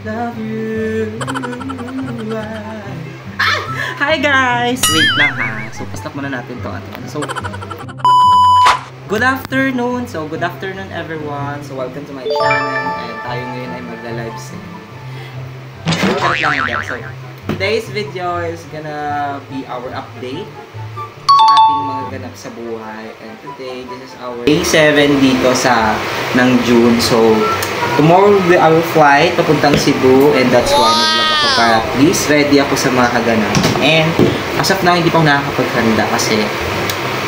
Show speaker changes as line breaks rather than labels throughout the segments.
love you. Ah! Hi guys! Wait lang ha. So, pa-stop muna natin to. So, good afternoon. So, good afternoon everyone. So, welcome to my channel. And tayo ngayon ay magla-live stream. So, today's video is gonna be our update sa ating mga ganap sa buhay. And today, this is our day 7 dito ng June. So, tomorrow will be our flight papuntang Cebu. And that's why nag-vlog ako para at least ready ako sa mga kaganap. And as of now, hindi pa ako nakakapaghanda kasi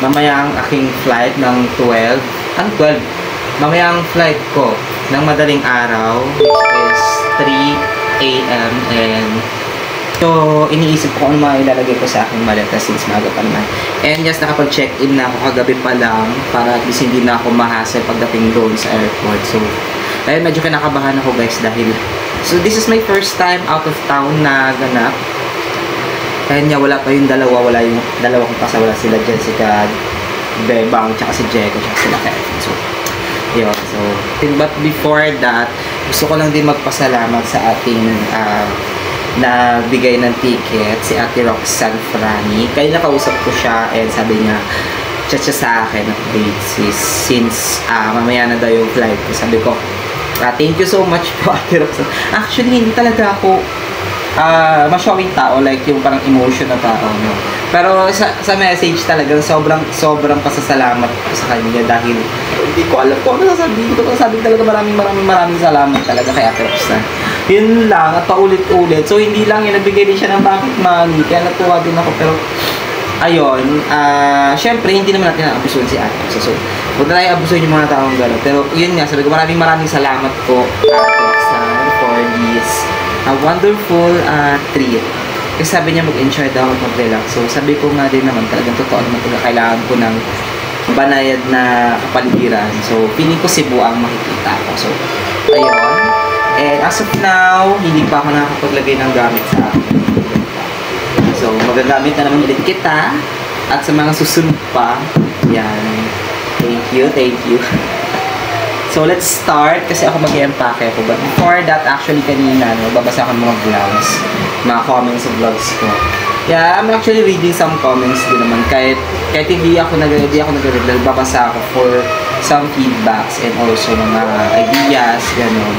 mamaya ang aking flight ng 12. Mamaya ang flight ko ng madaling araw, which is 3 AM. And so, iniisip ko kung ano mga ilalagay ko sa aking maleta since maaga pa naman. And just nakapag-check-in na ako kagabi pa lang para at least hindi na ako mahasel pagdating doon sa airport. So, dahil medyo kinakabahan ako guys dahil so this is my first time out of town na ganap. Kaya niya wala pa yung dalawa kong kasama, wala sila Jessica, Bebang, tsaka si Jeko, tsaka sila Kevin. So, yun. So, but before that, gusto ko lang din magpasalamat sa ating nagbigay ng ticket, si Ate Roxanne Frani. Kaya nakausap ko siya and sabi niya, chat siya sa akin update since mamaya na daw yung flight ko. Sabi ko, thank you so much po Ate Roxanne. Actually, hindi talaga ako ma-showing tao, like yung parang emotion na tao, no? Pero sa message talagang sobrang pasasalamat ko sa kanya dahil hindi ko alam kung ano sasabihin ko. Sabi talaga maraming salamat talaga kay Ate Roxanne. Yun lang, at paulit-ulit. So hindi lang yun, nagbigay din siya ng pocket money, kaya natuwa din ako. Pero ayun, syempre hindi naman natin naabusuin si Ate Roxanne. So huwag na tayo abusuin yung mga taong gano'n. Pero yun nga, sabi ko maraming salamat po Ate Roxanne for this wonderful treat. Kasi sabi niya mag-enjoy daw at mag-relax. So sabi ko nga din naman talagang totoo naman talaga kailangan ko ng banayad na kapaligiran. So feeling ko Cebu ang makikita ko. So ayun. And as of now, hindi pa ako nakakapaglagay ng gamit sa akin. So magagamit na naman ulit kita. At sa mga susunod pa, yan. Thank you. So, let's start kasi ako mag-i-empake ako. But before that, actually kanina, babasa ako ng mga vlogs, mga comments sa vlogs ko. Yeah, I'm actually reading some comments din naman. Kahit hindi ako nag-read, babasa ako for some feedbacks and also mga ideas, gano'n.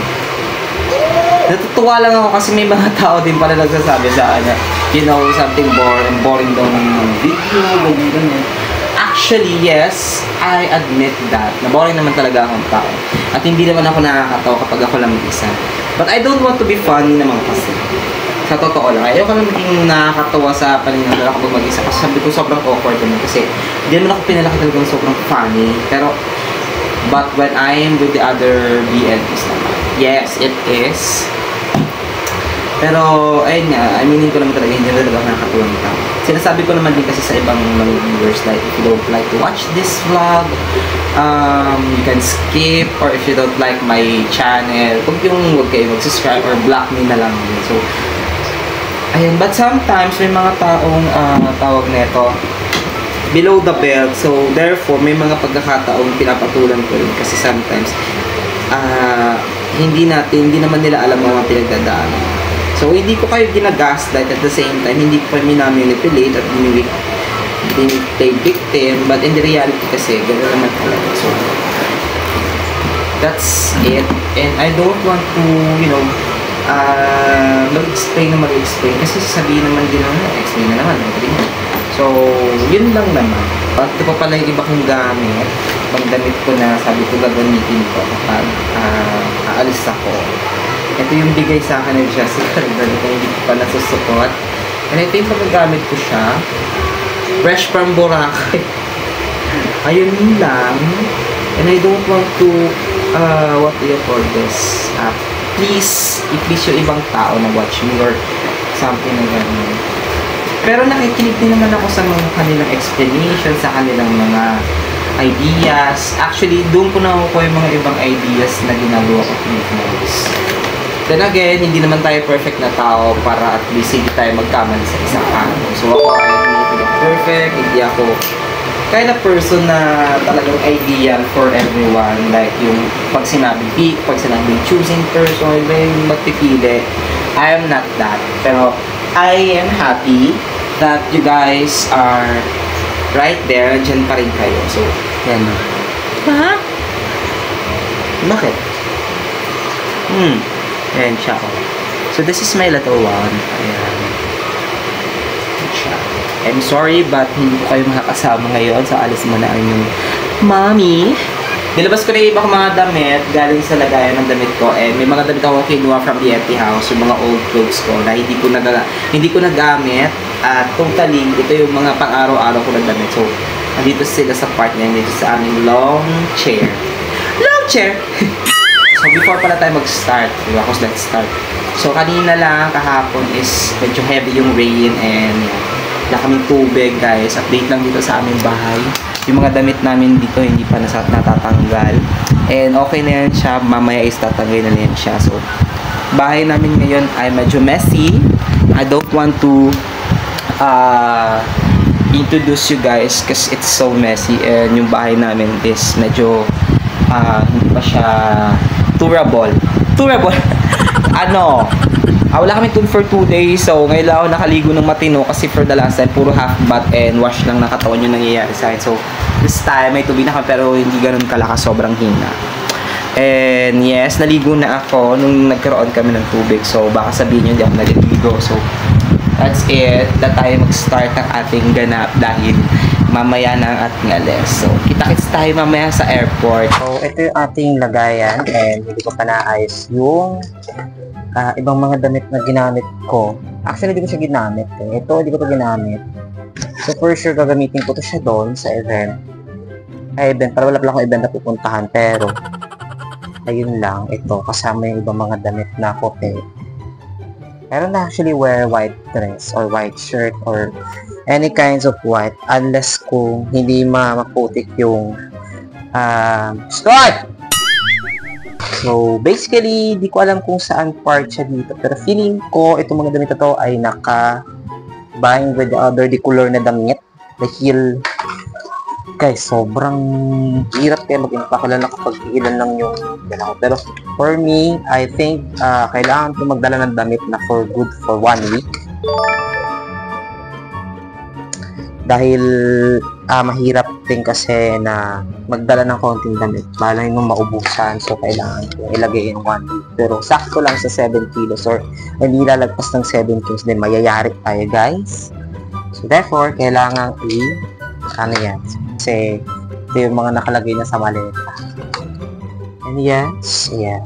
Natutuwa lang ako kasi may mga tao din pala nagsasabi sa akin, you know, something boring daw ng video, ganyan. Actually, yes, I admit that. Naboring naman talaga akong tao. At hindi naman ako nakakatawa kapag ako lang mag-isa. But I don't want to be funny naman kasi. Sa totoo lang. Ayoko lang maging nakakatawa sa paningin ko kapag mag-isa. Kasi sabi ko sobrang awkward naman. Kasi hindi naman ako pinalaki talagang sobrang funny. Pero, but when I'm with the other BNPs naman, yes, it is. Pero, ayun nga, aminin ko naman talaga, hindi na talaga ako nakakatuwang tao. Sinasabi ko naman din kasi sa ibang mga viewers, like, if you don't like to watch this vlog, you can skip, or if you don't like my channel, huwag kayo mag-subscribe or block me na lang. So, ayun, but sometimes, may mga taong tawag neto, below the belt, so, therefore, may mga pagkakataong pinapatulan ko rin kasi sometimes, hindi naman nila alam mga pinagdadaanan. So, hindi ko kayo ginagaslight at the same time, hindi ko kayo minamanipulate at play victim, but in the reality kasi, gano'n naman talaga. So, that's it. And I don't want to, you know, mag-explain kasi sasabihin naman din explain na naman. So, yun lang naman. At ito pa pala yung iba kong gamit, pagdamit ko na sabi ko gagamitin ko kapag aalis ako. Ito yung bigay sa akin ng Jessica, dahil hindi ko pa nasusukot. And ito yung pagagamit ko siya. Fresh from Boracay. Ayun lang. And I don't want to, what do you call this? Please yung ibang tao na watch me or something na gano'n. Pero nakikinig din naman ako sa mga kanilang explanation, sa kanilang mga ideas. Actually, doon ko nakukuha yung mga ibang ideas na ginagawa ko videos. Then again, hindi naman tayo perfect na tao para at least hindi tayo magkamali sa isang araw. So ako, I admit, hindi ako perfect, hindi ako kind of person na talagang ideal for everyone. Like, yung pag sinabing pick, pag sinabing choosing person, iba yung magpipili. I am not that. Pero, I am happy that you guys are right there. Diyan pa rin kayo. So, yan. Ha? Bakit? Ayan siya. So, this is my little one. Ayan. Siya. I'm sorry, but hindi ko kayo makakasama ngayon. So, alis mo na ang inyong mommy. Nilabas ko na yung ibang mga damit galing sa lagayan ng damit ko. And may mga damit ako kinuha from the empty house. Yung mga old clothes ko na hindi ko nagamit. At totally, ito yung mga pang-araw-araw ko na damit. So, nandito sila sa part niya. Nandito sa aming long chair. Long chair! So, before pala tayo mag-start, diba? Because let's start. So, kanina lang, kahapon is medyo heavy yung rain and wala kaming tubig, guys. Update lang dito sa aming bahay. Yung mga damit namin dito, hindi pa natatanggal. And okay na yan siya. Mamaya is tatanggal na yan siya. So, bahay namin ngayon ay medyo messy. I don't want to introduce you guys because it's so messy. And yung bahay namin is medyo hindi pa siya tourable. Wala kami tour for 2 days. So, ngayon lang ako nakaligo ng matino kasi for the last time, puro half bath and wash lang ng katawan yung nangyayari sa akin. So, this time, may tubig na kami pero hindi ganun kalakas, sobrang hina. And yes, naligo na ako nung nagkaroon kami ng tubig. So, baka sabihin nyo, hindi ako naliligo. So, that's it. Na tayo mag-start ang ating ganap dahil mamaya na ang ating alis. So, kita-kits tayo mamaya sa airport. So, ito yung ating lagayan and hindi ko pa naayos yung ibang mga damit na ginamit ko. Actually, hindi ko siya ginamit. Ito, hindi ko ito ginamit. So, for sure, gagamitin ko ito siya doon sa event. Para wala pala akong event na pupuntahan. Pero, ayun lang. Ito, kasama yung ibang mga damit na kote. Pero na actually wear white dress or white shirt or any kinds of white unless kung hindi maputik yung skirt! So, basically, di ko alam kung saan part siya dito. Pero feeling ko, itong mga damit na to ay naka-bind with the other color na damit. Dahil, guys, sobrang hirap kayo mag-impact. Wala na kapag ilan lang yung galaw. Pero, for me, I think, kailangan ko magdala ng damit na for good for 1 week. Dahil, mahirap din kasi na magdala ng konting damit. Malay nung maubusan. So, kailangan ko ilagay in 1 week. Pero, sakto lang sa 7 kilos or hindi lalagpas ng 7 kilos din. Mayayari tayo, guys. So, therefore, kailangan ano yan? Kasi, ito yung mga nakalagay na sa maleta. And yes, yeah.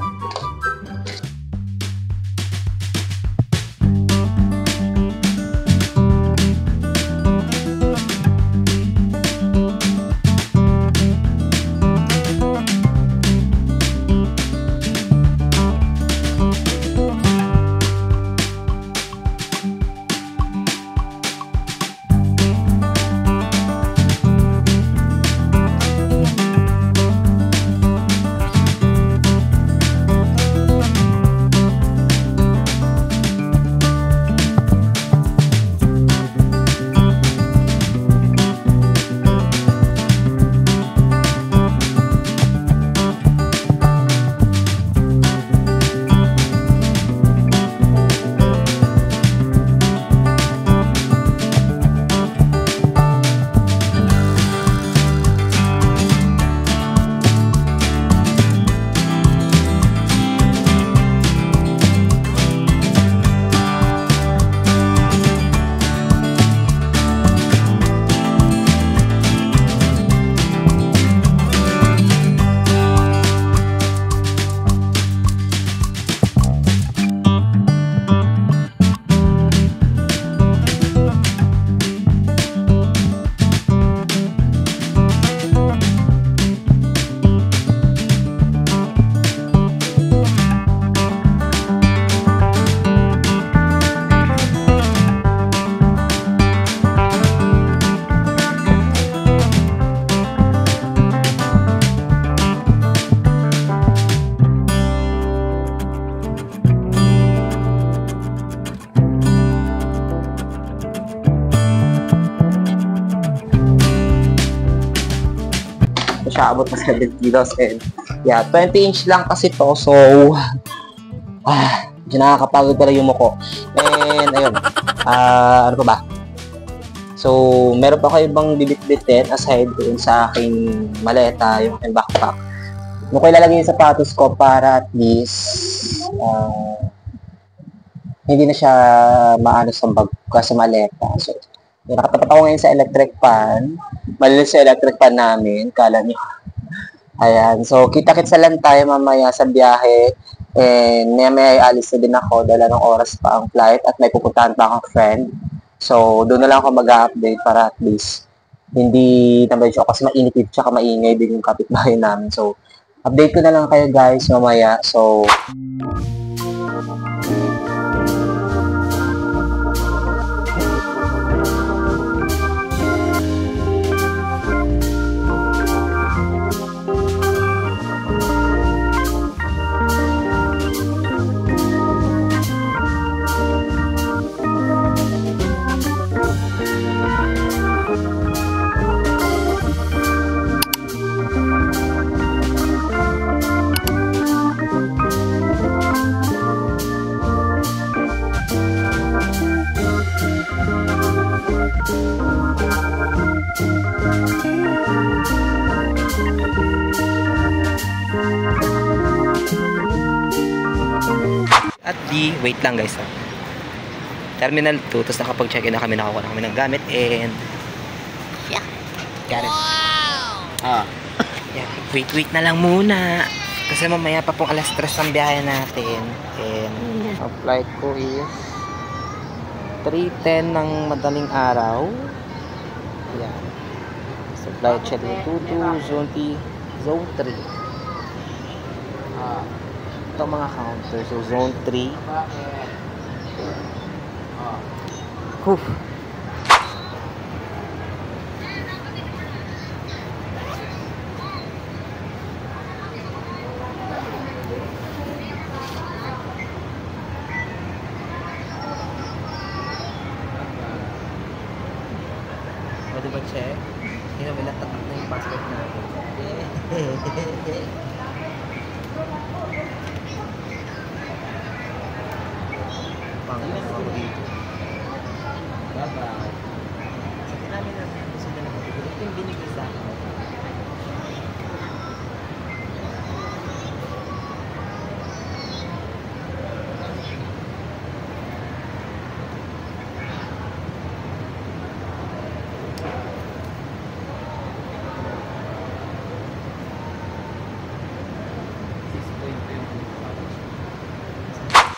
siya abot ng 7 kilos. And yeah, 20 inch lang kasi to. So, medyo nakakapagod pala yung muko. And ayun, ano pa ba? So, meron pa kayo bang bibit-bitin aside doon sa aking maleta, yung aking backpack. Nung ko ilalagay yung sapatos ko para at least hindi na siya maano sa bag sa maleta. So, nakatapat ako ngayon sa electric fan. Malinis sa electric fan namin, kala niyo. Ayan. So, kita-kits na lang tayo mamaya sa biyahe. And may alis na din ako. Dala ng oras pa ang flight at may pupuntahan pa akong friend. So, doon na lang ako mag-update para at least hindi naman siya kasi mainit tsaka maingay din yung kapitbahay namin. So, update ko na lang kayo guys mamaya. So, at wait lang guys. Terminal 2, tapos nakapag-check-in na kami, nakakuha na kami ng gamit, and yeah, got it. Yeah, wait na lang muna kasi mamaya pa pong alas 3 ang biyahe natin. And ang flight ko is 3:10 ng madaling araw. Yeah, so flight schedule 22 zone T, zone 3. Ito mga counter. So, zone 3. Whew. Pwede ba check? Hindi may natatak na yung passport natin. Pangalawa ako dito. Bye-bye. Sa namin na gusto na nakapagod. Ito yung binigay sa akin.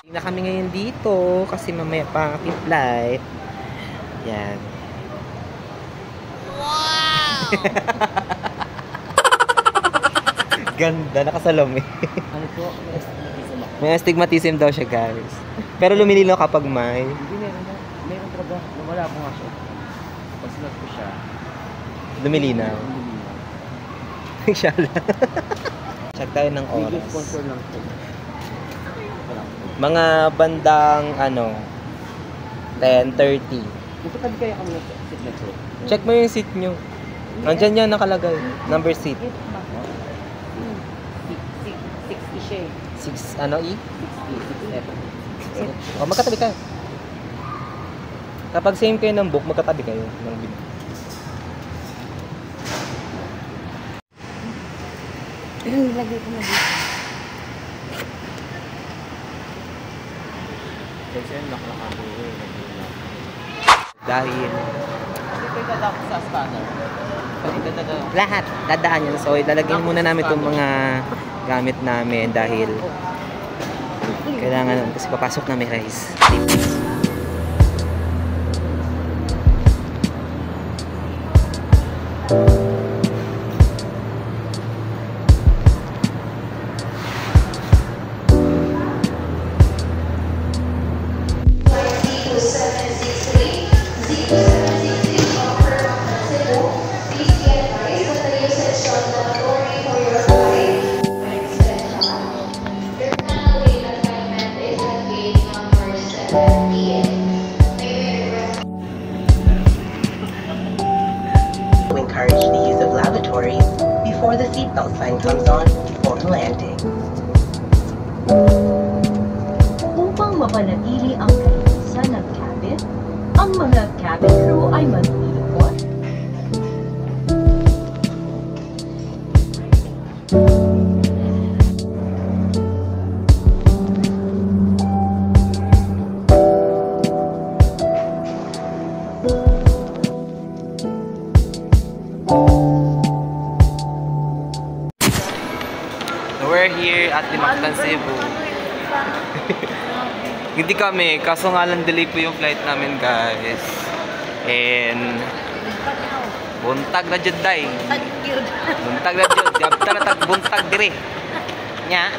Na kami ngayon dito kasi mamaya pa ang ating flight. Yan. Wow! Ganda, nakasalami. Ano po? May astigmatism daw siya guys. Pero lumilino kapag may. Hindi, meron talaga. Wala po nga siya. Pag sinat ko siya. Lumilinaw. Inshallah. Check tayo ng oras. Video sponsor lang po. Mga bandang 10:30.
Kapag kaya kami ng seat na to.
Check mo yung seat nyo. Nandiyan yan nakalagay. Number seat.
60 siya eh.
6 ano e?
60, 67.
O, magkatabi kayo. Kapag same kayo ng book, magkatabi kayo ng bid.
Nilagay ko na dito.
Kasi dahil
sa scanner.
lahat dadaan yan. So ilalagyan muna namin itong mga gamit namin dahil kailangan kasi papasok na may rice.
mapanatili ang kalinisan ng cabin, ang mga cabin crew ay mag-iikot.
We're here at Dimactan, Cebu. Hindi kami, kaso nga lang delay po yung flight namin, guys. And buntag na jud day. Buntag na jud. Yabta na tag buntag dire. Nya.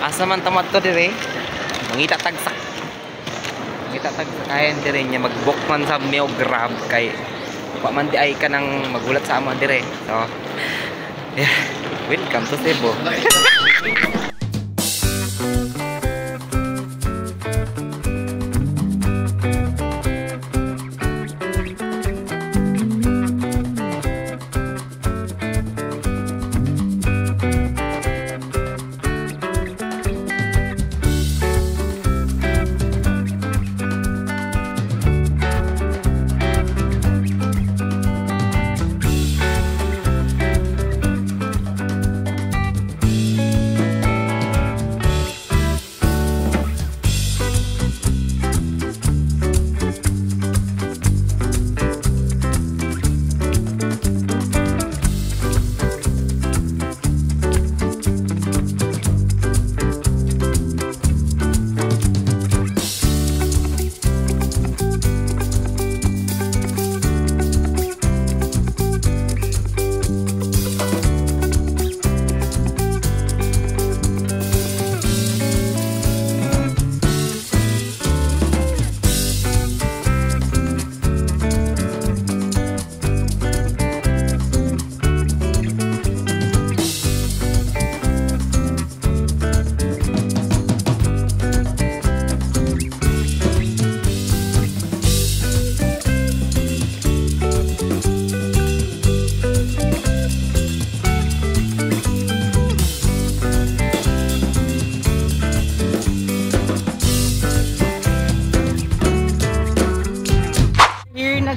Asa man tamad to dire? Mangita tagsak. Mangita tagsak kayan dire nya mag-book man sa Meo Grab kay wa man di ay ka nang magulat sa amo dire. So, yeah. Welcome to Cebu.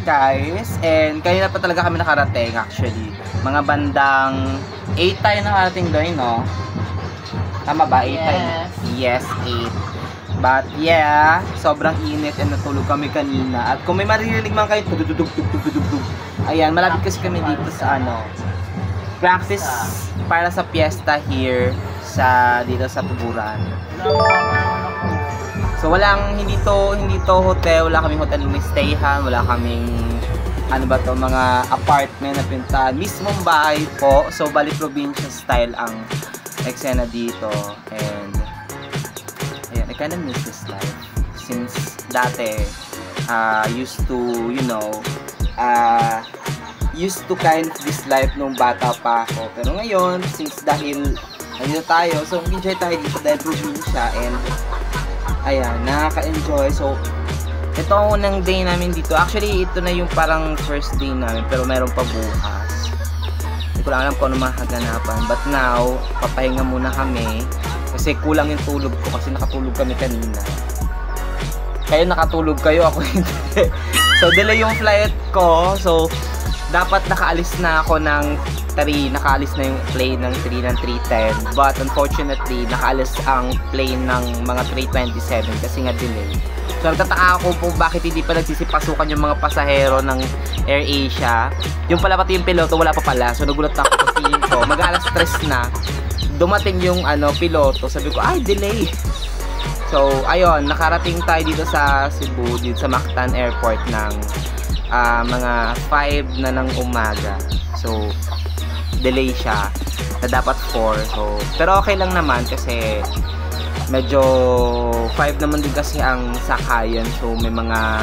Guys, and kanina pa talaga kami nakarating actually. Mga bandang 8 tayo nakarating doon, no? Tama ba? 8 tayo? Yes, 8. But yeah, sobrang init and natulog kami kanina. At kung may maririnig man kayo, tugudugdugdugdugdug. Ayan, malapit kasi kami dito sa ano, practice para sa fiesta here dito sa Tuburan. So walang hindi to hotel, wala kaming hotel na stayhan, wala kaming ano ba to, mga apartment na pintahan, mismong bahay po. So bali probinsya style ang eksena dito. And ayan, I kinda miss this life since dati used to, you know, used to kind of this life nung bata pa ako. Pero ngayon, since dahil nandito tayo, so enjoy tayo dito dahil probinsya. And ayan, nakaka-enjoy. So, ito ang unang day namin dito. Actually, ito na yung parang first day namin. Pero meron pa bukas. Hindi ko lang alam kung ano makaganapan. But now, papahinga muna kami. Kasi kulang yung tulog ko. Kasi nakatulog kami kanina. Kayo nakatulog kayo, ako hindi. So, delay yung flight ko. So, dapat nakaalis na ako ng 3, nakaalis na yung plane ng 3 ng 3:10, but unfortunately nakaalis ang plane ng mga 3:27 kasi nga delay. So nagtataka ako kung bakit hindi pa nagsisipasukan yung mga pasahero ng AirAsia. Yung pala pati yung piloto wala pa pala. So nagulat ako kasi ito, mag-alas 3 na dumating yung piloto. Sabi ko, ay delay. So ayun, nakarating tayo dito sa Cebu, dito sa Mactan Airport ng mga 5 na ng umaga. So delay siya na dapat 4. So pero okay lang naman kasi medyo 5 naman din kasi ang sakayan. So may mga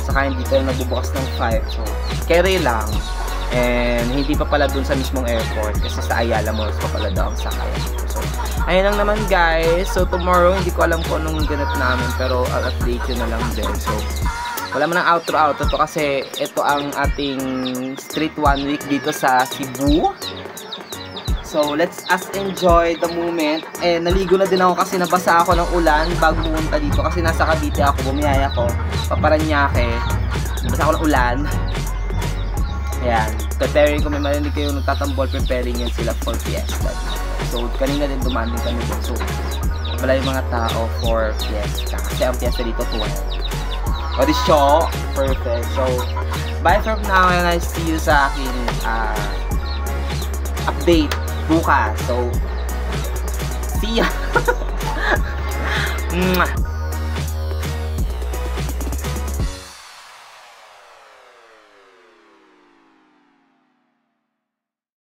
sakayan dito na nagbubukas ng 5. So carry lang. And hindi pa pala dun sa mismong airport kasi sa Ayala Malls pa pala daw ang sakayan. So ayun lang naman guys. So tomorrow hindi ko alam kung anong ganap namin, pero I'll update you na lang din. So wala man ang outro to kasi ito ang ating street 1 week dito sa Cebu. So, let's us enjoy the moment. Naligo na din ako kasi nabasa ako ng ulan bago pumunta dito. Kasi nasa Cavite ako, bumiyaya ako. Paparanyake. Nabasa ako ng ulan. Ayan. Preparing ko, may marinig kayo nagtatambol. Preparing yan sila for fiesta. So, kanina din dumaan din kami dito. So, wala yung mga tao for fiesta. Kasi ang fiesta dito 12. O di show. Perfect. So, bye from now and I see you sa akin update bukas. So, see ya!